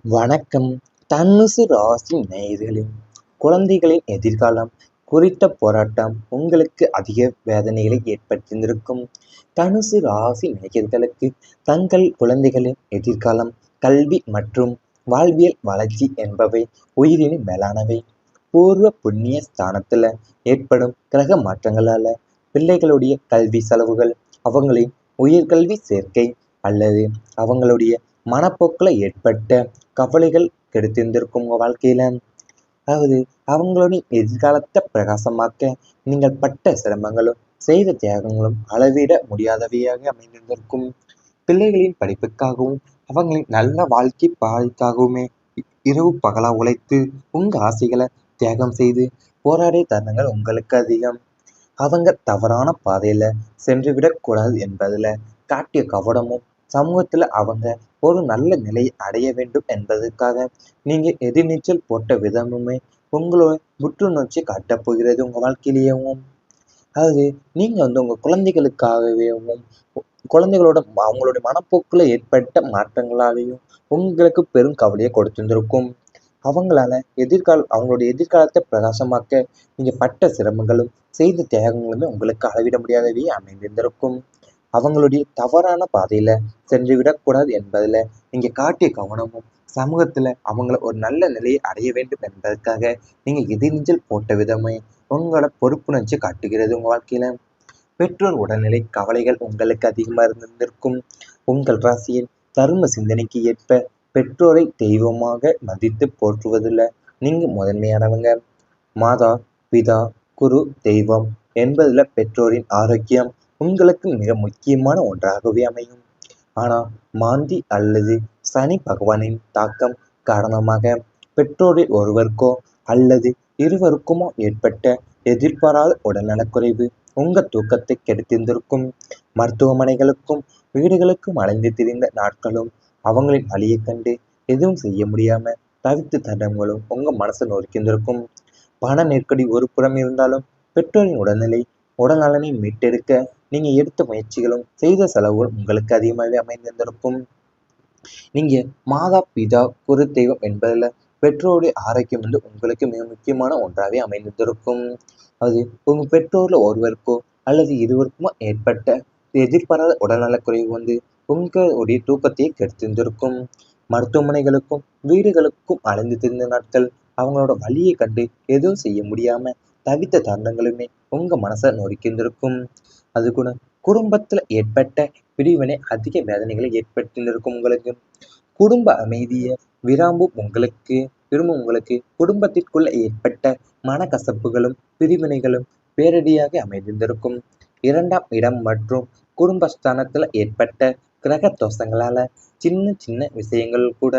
வணக்கம். தனுசு ராசி நேயர்களே, குழந்தைகளின் எதிர்காலம் குறித்த போராட்டம் உங்களுக்கு அதிக வேதனைகளை ஏற்படுத்தியிருக்கும். தனுசு ராசி நேயர்களுக்கு தங்கள் குழந்தைகளின் எதிர்காலம், கல்வி மற்றும் வாழ்வியல் வளர்ச்சி என்பவை உயிரினும் மேலானவை. பூர்வ புண்ணிய ஸ்தானத்துல ஏற்படும் கிரக மாற்றங்களால பிள்ளைகளுடைய கல்வி செலவுகள், அவங்களின் உயர்கல்வி சேர்க்கை அல்லது அவங்களுடைய மனப்போக்குல ஏற்பட்ட கவலைகள் கெடுத்திருந்திருக்கும் உங்க வாழ்க்கையில. அதாவது அவங்களுடைய எதிர்காலத்தை பிரகாசமாக்க நீங்கள் பட்ட சிரமங்களும் செய்த தியாகங்களும் அளவிட முடியாதவையாக அமைந்திருந்திருக்கும். பிள்ளைகளின் படிப்புக்காகவும் அவங்களின் நல்ல வாழ்க்கை பாதைக்காகவுமே இரவு பகலா உழைத்து உங்க ஆசைகளை தியாகம் செய்து போராடிய தருணங்கள் உங்களுக்கு அதிகம். அவங்க தவறான பாதையில சென்றுவிடக்கூடாது என்பதுல காட்டிய கவனமும், சமூகத்துல அவங்க ஒரு நல்ல நிலையை அடைய வேண்டும் என்பதற்காக நீங்க எதிர்நீச்சல் போட்ட விதமுமே உங்களோட புத்துணர்ச்சி காட்டப் போகிறது உங்க வாழ்க்கையிலேயும். அதாவது நீங்க உங்க குழந்தைகளுக்காகவேவும், குழந்தைகளோட அவங்களுடைய மனப்போக்குல ஏற்பட்ட மாற்றங்களாலேயும் உங்களுக்கு பெரும் கவலையை கொடுத்திருந்திருக்கும். அவங்களுடைய எதிர்காலத்தை பிரகாசமாக்க நீங்க பட்ட சிரமங்களும் செய்த தியாகங்களுமே உங்களுக்கு அளவிட முடியாதவே அமைந்திருந்திருக்கும். அவங்களுடைய தவறான பாதையில சென்று விடக்கூடாது என்பதுல நீங்க காட்டிய கவனமும், சமூகத்துல அவங்கள ஒரு நல்ல நிலையை அடைய வேண்டும் என்பதற்காக நீங்க எதிர்நீச்சல் போட்ட விதமே உங்களோட பொறுப்புணர்ச்சி காட்டுகிறது உங்க வாழ்க்கையில. பெற்றோர் உடல்நிலை கவலைகள் உங்களுக்கு அதிகமாக இருந்திருக்கும். உங்கள் ராசியின் தர்ம சிந்தனைக்கு ஏற்ப பெற்றோரை தெய்வமாக மதித்து போற்றுவதில் நீங்க முதன்மையானவங்க. மாதா, பிதா, குரு, தெய்வம் என்பதுல பெற்றோரின் ஆரோக்கியம் உங்களுக்கு மிக முக்கியமான ஒன்றாகவே அமையும். ஆனா மாந்தி அல்லது சனி பகவானின் தாக்கம் காரணமாக பெற்றோரில் ஒருவருக்கோ அல்லது இருவருக்குமோ ஏற்பட்ட எதிர்பாராத உடல்நலக்குறைவு உங்க தூக்கத்தை கெடுத்திருந்திருக்கும். மருத்துவமனைகளுக்கும் வீடுகளுக்கும் அலைந்து திரிந்த நாட்களும் அவங்களின் வழியை கண்டு எதுவும் செய்ய முடியாம தவித்து தடங்களும் உங்க மனசை நொறுக்கியிருந்திருக்கும். பண நெருக்கடி ஒரு புறம் இருந்தாலும் பெற்றோரின் உடல்நலனை மீட்டெடுக்க நீங்க எடுத்த முயற்சிகளும் செய்த செலவுகளும் உங்களுக்கு அதிகமாகவே அமைந்திருந்திருக்கும். நீங்க மாதா, பிதா, குரு, தெய்வம் என்பதுல பெற்றோருடைய ஆரோக்கியம் உங்களுக்கு மிக முக்கியமான ஒன்றாகவே அமைந்திருக்கும். அது உங்க பெற்றோர்ல ஒருவருக்கோ அல்லது இருவருக்குமோ ஏற்பட்ட எதிர்பாராத உடல்நலக்குறைவு உங்களுடைய தூக்கத்தையே கெடுத்திருந்திருக்கும். மருத்துவமனைகளுக்கும் வீடுகளுக்கும் அலைந்து திரிந்த நாட்கள் அவங்களோட வலியை கண்டு எதுவும் செய்ய முடியாம தவித்த தருணங்களுமே உங்க மனசை நொறுக்கியிருந்திருக்கும். அது கூட குடும்பத்துல ஏற்பட்ட பிரிவினை அதிக வேதனைகளை ஏற்படுத்தியிருக்கும் உங்களுக்கு. குடும்ப அமைதியை விரும்பும் உங்களுக்கு குடும்பத்திற்குள்ள ஏற்பட்ட மனக்கசப்புகளும் பிரிவினைகளும் பேரடியாக அமைந்திருக்கும். 2ஆம் இடம் மற்றும் குடும்பஸ்தானத்துல ஏற்பட்ட கிரக தோஷங்களால சின்ன சின்ன விஷயங்கள் கூட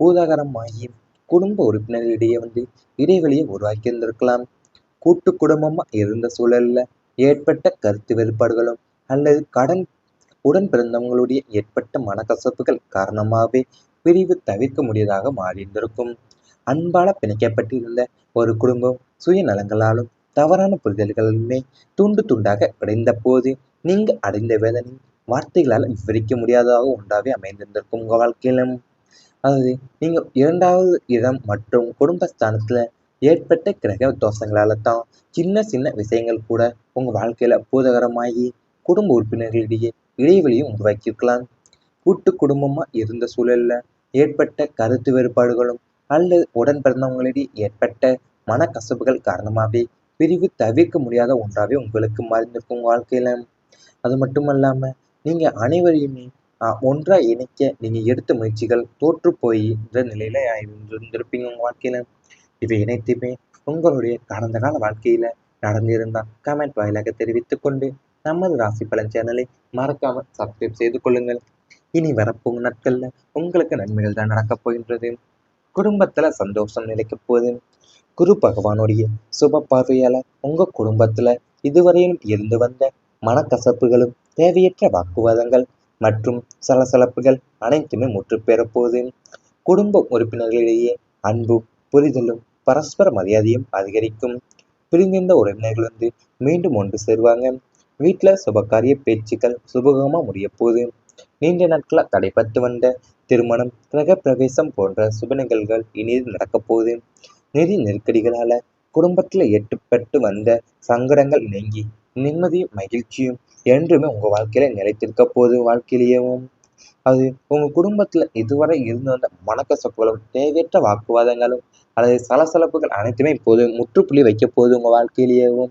பூதாகரமாகி குடும்ப உறுப்பினர்களிடையே இடைவெளியை உருவாக்கி இருந்திருக்கலாம். கூட்டு குடும்பமா இருந்த சூழல்ல ஏற்பட்ட கருத்து வேறுபாடுகளும் அல்லது உடன் பிறந்தவங்களுடைய ஏற்பட்ட மனக்கசப்புகள் காரணமாகவே பிரிவு தவிர்க்க முடியாதாக மாறியிருந்திருக்கும். அன்பால பிணைக்கப்பட்டிருந்த ஒரு குடும்பம் சுயநலங்களாலும் தவறான புரிதல்களுமே துண்டு துண்டாக உடைந்த போது நீங்க அடைந்த வேதனை வார்த்தைகளால் விவரிக்க முடியாததாக ஒன்றாவே அமைந்திருந்திருக்கும் உங்க வாழ்க்கையிலும். அதாவது நீங்க 2வது இடம் மற்றும் குடும்பஸ்தானத்துல ஏற்பட்ட கிரக தோஷங்களால தான் சின்ன சின்ன விஷயங்கள் கூட உங்க வாழ்க்கையில பூதகரமாகி குடும்ப உறுப்பினர்களிடையே இடைவெளியும் உருவாக்கியிருக்கலாம். கூட்டு குடும்பமா இருந்த சூழல்ல ஏற்பட்ட கருத்து வேறுபாடுகளும் அல்லது உடன் பிறந்தவங்களிடையே ஏற்பட்ட மனக்கசப்புகள் காரணமாகவே பிரிவு தவிர்க்க முடியாத ஒன்றாவே உங்களுக்கு மறைந்திருக்கும் உங்க வாழ்க்கையில. அது மட்டுமல்லாம நீங்க அனைவரையுமே ஒன்றா இணைக்க நீங்க எடுத்த முயற்சிகள் தோற்று போயின்ற நிலையில இருந்திருப்பீங்க உங்க வாழ்க்கையில. இவை இணைத்துமே உங்களுடைய கடந்த கால வாழ்க்கையில நடந்திருந்தால் கமெண்ட் வாயிலாக தெரிவித்துக் கொண்டு நமது ராசி பலன் சேனலை மறக்காம சப்ஸ்கிரைப் செய்து கொள்ளுங்கள். இனி வரப்போகும் நாட்கள்ல உங்களுக்கு நன்மைகள் தான் நடக்கப் போகின்றது. குடும்பத்துல சந்தோஷம் நிலைக்கப் போகுது. குரு பகவானுடைய சுப பார்வையால உங்க குடும்பத்துல இதுவரையிலும் இருந்து வந்த மனக்கசப்புகளும் தேவையற்ற வாக்குவாதங்கள் மற்றும் சலசலப்புகள் அனைத்துமே முற்று பெறப்போகுது. குடும்ப உறுப்பினர்களிடையே அன்பும் புரிதலும் பரஸ்பர மரியாதையும் அதிகரிக்கும். பிரிந்திருந்த உறவினர்கள் மீண்டும் ஒன்று சேருவாங்க. வீட்டுல சுபகாரிய பேச்சுக்கள் சுபகமா முடிய போகுது. நீண்ட நாட்களா தடைப்பட்டு வந்த திருமணம், கிரகப்பிரவேசம் போன்ற சுப நிகழ்வுகள் இனிது நடக்கப் போகுது. நிதி நெருக்கடிகளால குடும்பத்துல ஏற்பட்டு வந்த சங்கடங்கள் நீங்கி நிம்மதியும் மகிழ்ச்சியும் என்றுமே உங்க வாழ்க்கையில நிலைத்திருக்க போகுது. வாழ்க்கையிலேயும் அது உங்க குடும்பத்துல இதுவரை இருந்து வந்த மனக்கசப்புகளும், தேவையற்ற வாக்குவாதங்களும் அல்லது சலசலப்புகள் அனைத்துமே இப்போது முற்றுப்புள்ளி வைக்க போகுது உங்க வாழ்க்கையிலேயும்.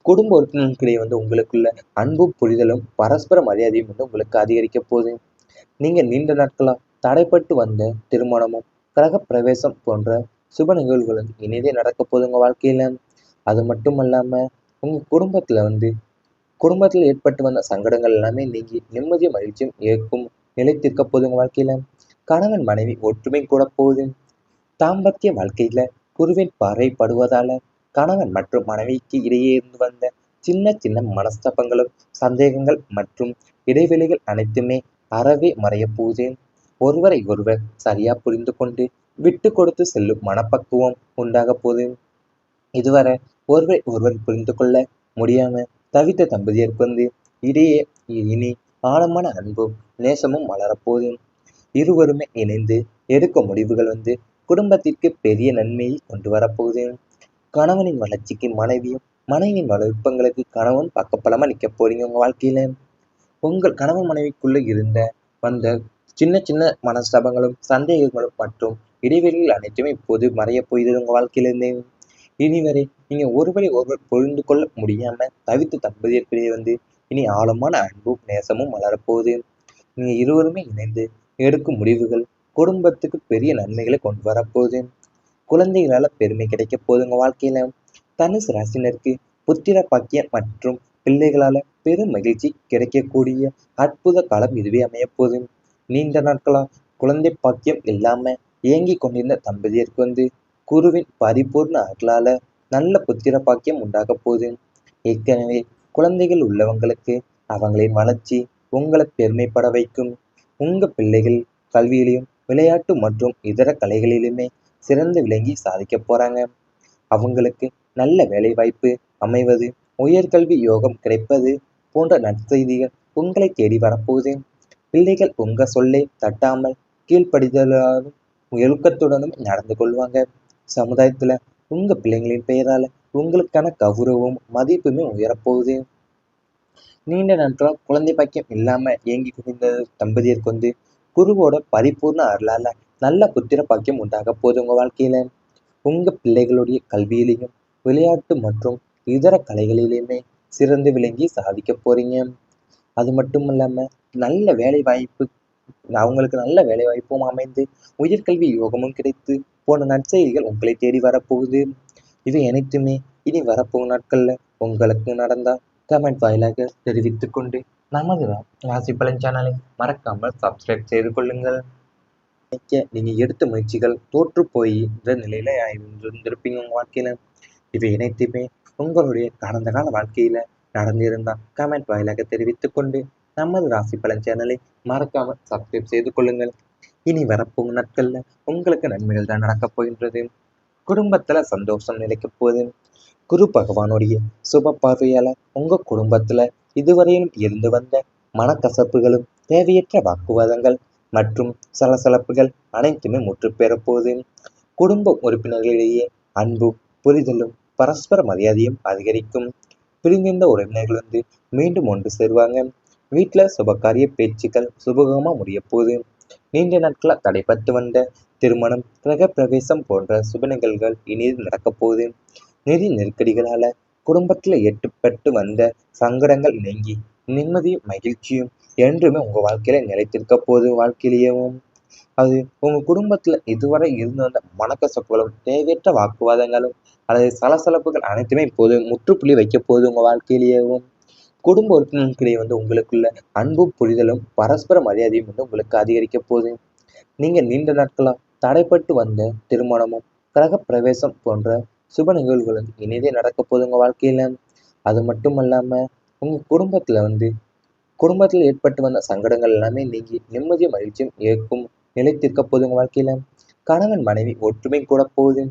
குடும்ப உறுப்பினர்களிடையே உங்களுக்குள்ள அன்பும், புரிதலும், பரஸ்பர மரியாதையும் உங்களுக்கு அதிகரிக்க போகுது. நீங்க நீண்ட நாட்களா தடைப்பட்டு வந்த திருமணமும், கிரகப்பிரவேசம் போன்ற சுப நிகழ்வுகளும் இனிதே நடக்க போகுது உங்க வாழ்க்கையில. அது மட்டும் இல்லாம உங்க குடும்பத்துல ஏற்பட்டு வந்த சங்கடங்கள் எல்லாமே நீங்கி நிம்மதியும் மகிழ்ச்சியும் ஏற்கும் நிலைத்திருக்க போகுது உங்க வாழ்க்கையில. கணவன் மனைவி ஒற்றுமை கூட போகுது. தாம்பத்திய வாழ்க்கையில குருவின் பார்வை படுவதால கணவன் மற்றும் மனைவிக்கு இடையே இருந்து வந்த சின்ன சின்ன மனஸ்தாபங்களும், சந்தேகங்கள் மற்றும் இடைவெளிகள் அனைத்துமே அறவே மறைய போகுது. ஒருவரை ஒருவர் சரியா புரிந்து கொண்டு விட்டு கொடுத்து செல்லும் மனப்பக்குவம் உண்டாக போகுது. இதுவரை ஒருவரை ஒருவர் புரிந்து கொள்ள முடியாம தவித்த தம்பதியருக்கு இடையே இனி ஆழமான அன்பும் நேசமும் வளரப்போகுது. இருவருமே இணைந்து எடுக்கும் முடிவுகள் குடும்பத்திற்கு பெரிய நன்மையை கொண்டு வரப்போகுது. கணவனின் வளர்ச்சிக்கு மனைவியும், மனைவியின் விருப்பங்களுக்கு கணவன் பக்கபலமா நிக்க போறீங்க உங்க வாழ்க்கையில. உங்கள் கணவன் மனைவிக்குள்ள இருந்த வந்த சின்ன சின்ன மனஸ்தாபங்களும், சந்தேகங்களும் மற்றும் இடைவெளிகள் அனைத்துமே இப்போது மறைய போகிறது உங்க வாழ்க்கையிலிருந்தே. இனிவரை நீங்க ஒருவரை ஒருவர் புரிந்து கொள்ள முடியாம தவித்த தம்பதியர்களிடையே இனி ஆழமான அன்பும் நேசமும் வளரப்போகுது. நீங்க இருவருமே இணைந்து எடுக்கும் முடிவுகள் குடும்பத்துக்கு பெரிய நன்மைகளை கொண்டு வரப்போகுது. குழந்தைகளால பெருமை கிடைக்க போகுது உங்க வாழ்க்கையில. தனுசு ராசினருக்கு புத்திர பாக்கியம் மற்றும் பிள்ளைகளால பெரும் மகிழ்ச்சி கிடைக்கக்கூடிய அற்புத காலம் இதுவே அமைய போகுது. நீண்ட நாட்களா குழந்தை பாக்கியம் இல்லாம ஏங்கி கொண்டிருந்த தம்பதியருக்கு குருவின் பரிபூர்ண அருளால நல்ல புத்திர பாக்கியம் உண்டாக போகுது. ஏற்கனவே குழந்தைகள் உள்ளவங்களுக்கு அவங்களின் வளர்ச்சி உங்களை பெருமைப்பட வைக்கும். உங்க பிள்ளைகள் கல்வியிலும், விளையாட்டு மற்றும் இதர கலைகளிலுமே சிறந்து விளங்கி சாதிக்க போறாங்க. அவங்களுக்கு நல்ல வேலை வாய்ப்பு அமைவது, உயர்கல்வி யோகம் கிடைப்பது போன்ற நற்செய்திகள் உங்களை தேடி வரப்போகுது. பிள்ளைகள் உங்க சொல்லை தட்டாமல் கீழ்ப்படிதலாலும் ஒழுக்கத்துடனும் நடந்து கொள்வாங்க. சமுதாயத்துல உங்க பிள்ளைங்களின் பெயரால உங்களுக்கான கௌரவமும் மதிப்புமே உயரப்போகுது. நீண்ட நாட்களா குழந்தை பாக்கியம் இல்லாம ஏங்கி கொண்டிருந்த தம்பதியருக்கு குருவோட பரிபூர்ண அருளால நல்ல புத்திர பாக்கியம் உண்டாக போகுது உங்க வாழ்க்கையில. உங்க பிள்ளைகளுடைய கல்வியிலையும், விளையாட்டு மற்றும் இதர கலைகளிலுமே சிறந்து விளங்கி சாதிக்க போறீங்க. அது மட்டும் இல்லாம நல்ல வேலை வாய்ப்பு அவங்களுக்கு நல்ல வேலை வாய்ப்பும் அமைந்து, உயர்கல்வி யோகமும் கிடைத்து போன்ற நற்செய்திகள் உங்களை தேடி வரப்போகுது. இவை அனைத்துமே இனி வரப்போகும் நாட்கள்ல உங்களுக்கு நடந்தா கமெண்ட் வாயிலாக தெரிவித்துக் கொண்டு நமது ராசி பலன் சேனலை மறக்காமல் சப்ஸ்கிரைப் செய்து கொள்ளுங்கள். நீங்க எடுத்த முயற்சிகள் தோற்று போயின்ற நிலையில இருந்திருப்பீங்க உங்க வாழ்க்கையில. இவை அனைத்துமே உங்களுடைய கடந்த கால வாழ்க்கையில நடந்திருந்தா கமெண்ட் வாயிலாக தெரிவித்துக் கொண்டு நமது ராசி பலன் சேனலை மறக்காம சப்ஸ்கிரைப் செய்து கொள்ளுங்கள். இனி வரப்போகும் நாட்கள்ல உங்களுக்கு நன்மைகள் தான் நடக்கப் போகின்றது. குடும்பத்துல சந்தோஷம் நிலைக்கப் போகுது. குரு பகவானுடைய சுப பார்வையால உங்க குடும்பத்துல இதுவரையிலும் இருந்து வந்த மனக்கசப்புகளும், தேவையற்ற வாக்குவாதங்கள் மற்றும் சலசலப்புகள் அனைத்துமே முற்று பெறப் போகுது. குடும்ப உறுப்பினர்களிடையே அன்பும், புரிதலும், பரஸ்பர மரியாதையும் அதிகரிக்கும். பிரிந்திருந்த உறவினர்கள் மீண்டும் ஒன்று சேருவாங்க. வீட்டுல சுபகாரிய பேச்சுக்கள் சுபகமா முடிய போகுது. நீண்ட நாட்களா தடைப்பட்டு வந்த திருமணம், கிரகப்பிரவேசம் போன்ற சுப நிகழ்வுகள் இனிது நடக்கப் போகுது. நிதி நெருக்கடிகளால குடும்பத்துல ஏற்பட்டு வந்த சங்கடங்கள் நீங்கி நிம்மதியும் மகிழ்ச்சியும் என்றுமே உங்க வாழ்க்கையில நிலைத்திருக்க போகுது. வாழ்க்கையிலேயும் அது உங்க குடும்பத்துல இதுவரை இருந்து வந்த மனக்கசப்புகளும், தேவையற்ற வாக்குவாதங்களும் அல்லது சலசலப்புகள் அனைத்துமே இப்போது முற்றுப்புள்ளி வைக்க போகுது உங்க வாழ்க்கையிலேயும். குடும்ப உறுப்பினர்களிடையே உங்களுக்குள்ள அன்பும், புரிதலும், பரஸ்பர மரியாதையும் உங்களுக்கு அதிகரிக்க போகுது. நீங்க நீண்ட நாட்களா தடைப்பட்டு வந்த திருமணமும், கிரகப்பிரவேசம் போன்ற சுப நிகழ்வுகளும் இனிதே நடக்க போகுது உங்க வாழ்க்கையில. அது மட்டும் இல்லாம உங்க குடும்பத்துல ஏற்பட்டு வந்த சங்கடங்கள் எல்லாமே நீங்கி நிம்மதியும் மகிழ்ச்சியும் ஏற்கும் நிலைத்திருக்க போகுது உங்க வாழ்க்கையில. கணவன் மனைவி ஒற்றுமை கூட போகுது.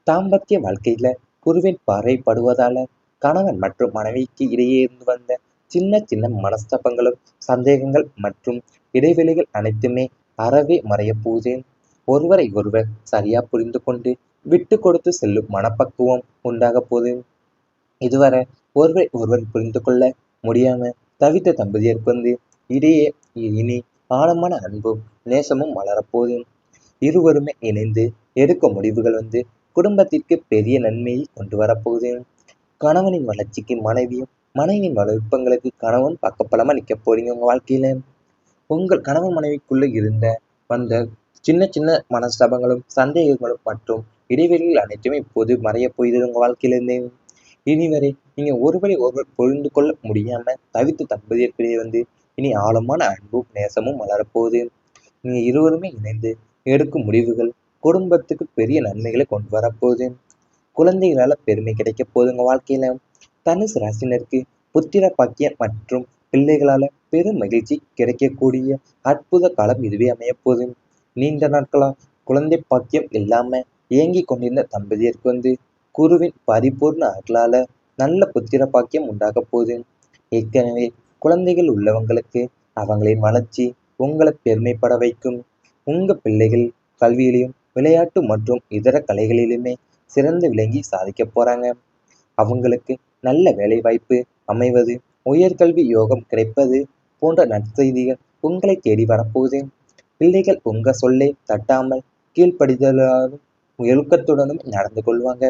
தாம்பத்திய வாழ்க்கையில குருவின் பார்வை படுவதால கணவன் மற்றும் மனைவிக்கு இடையே இருந்து வந்த சின்ன சின்ன மனஸ்தாபங்களும், சந்தேகங்கள் மற்றும் இடைவெளிகள் அனைத்துமே அறவே மறையப் போகுது. ஒருவரை ஒருவர் சரியா புரிந்து கொண்டு விட்டு கொடுத்து செல்லும் மனப்பக்குவம் உண்டாகப் போகுது. இதுவரை ஒருவரை ஒருவர் புரிந்து கொள்ள முடியாம தவித்த தம்பதியருக்கு இடையே இனி ஆழமான அன்பும் நேசமும் வளரப்போகுது. இருவருமே இணைந்து எடுக்கும் முடிவுகள் குடும்பத்திற்கு பெரிய நன்மையை கொண்டு வரப்போகுது. கணவனின் வளர்ச்சிக்கு மனைவியும், மனைவியின் வளர்ப்பங்களுக்கு கணவன் பக்கபலமா நிக்க போறீங்க உங்க வாழ்க்கையில. உங்கள் கணவன் மனைவிக்குள்ள வந்த சின்ன சின்ன மனஸ்தாபங்களும், சந்தேகங்களும் மற்றும் இடைவெளிகள் அனைத்துமே இப்போது மறைய போகிறது உங்க இருந்து. இனிவரை நீங்க ஒருவரை ஒருவர் புரிந்து கொள்ள முடியாம தவித்த தம்பதியர்களிடையே இனி ஆழமான அன்பும் நேசமும் வளரப்போகுது. நீங்க இருவருமே இணைந்து எடுக்கும் முடிவுகள் குடும்பத்துக்கு பெரிய நன்மைகளை கொண்டு வரப்போகுது. குழந்தைகளால பெருமை கிடைக்க போகுது உங்க வாழ்க்கையில. தனுசு ராசினருக்கு புத்திர பாக்கியம் மற்றும் பிள்ளைகளால பெரும் மகிழ்ச்சி கிடைக்கக்கூடிய அற்புத காலம் இதுவே அமைய போகுது. நீண்ட நாட்களா குழந்தை பாக்கியம் இல்லாம ஏங்கி கொண்டிருந்த தம்பதியருக்கு குருவின் பரிபூர்ண அருளால நல்ல புத்திர பாக்கியம் உண்டாக போகுது. ஏற்கனவே குழந்தைகள் உள்ளவங்களுக்கு அவங்களின் வளர்ச்சி உங்களை பெருமைப்பட வைக்கும். உங்க பிள்ளைகள் கல்வியிலும், விளையாட்டு மற்றும் இதர கலைகளிலுமே சிறந்து விளங்கி சாதிக்க போறாங்க. அவங்களுக்கு நல்ல வேலை வாய்ப்பு அமைவது, உயர்கல்வி யோகம் கிடைப்பது போன்ற நற்செய்திகள் உங்களை தேடி வரப்போகுது. பிள்ளைகள் உங்க சொல்லை தட்டாமல் கீழ்ப்படிதலாலும் ஒழுக்கத்துடனும் நடந்து கொள்வாங்க.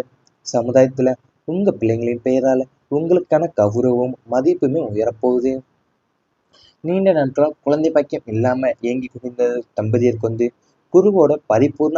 சமுதாயத்துல உங்க பிள்ளைங்களின் பெயரால உங்களுக்கான கௌரவமும் மதிப்புமே உயரப்போகுது. நீண்ட நாட்களா குழந்தை பாக்கியம் இல்லாம ஏங்கி கொண்டிருந்த தம்பதியருக்கு குருவோட பரிபூர்ண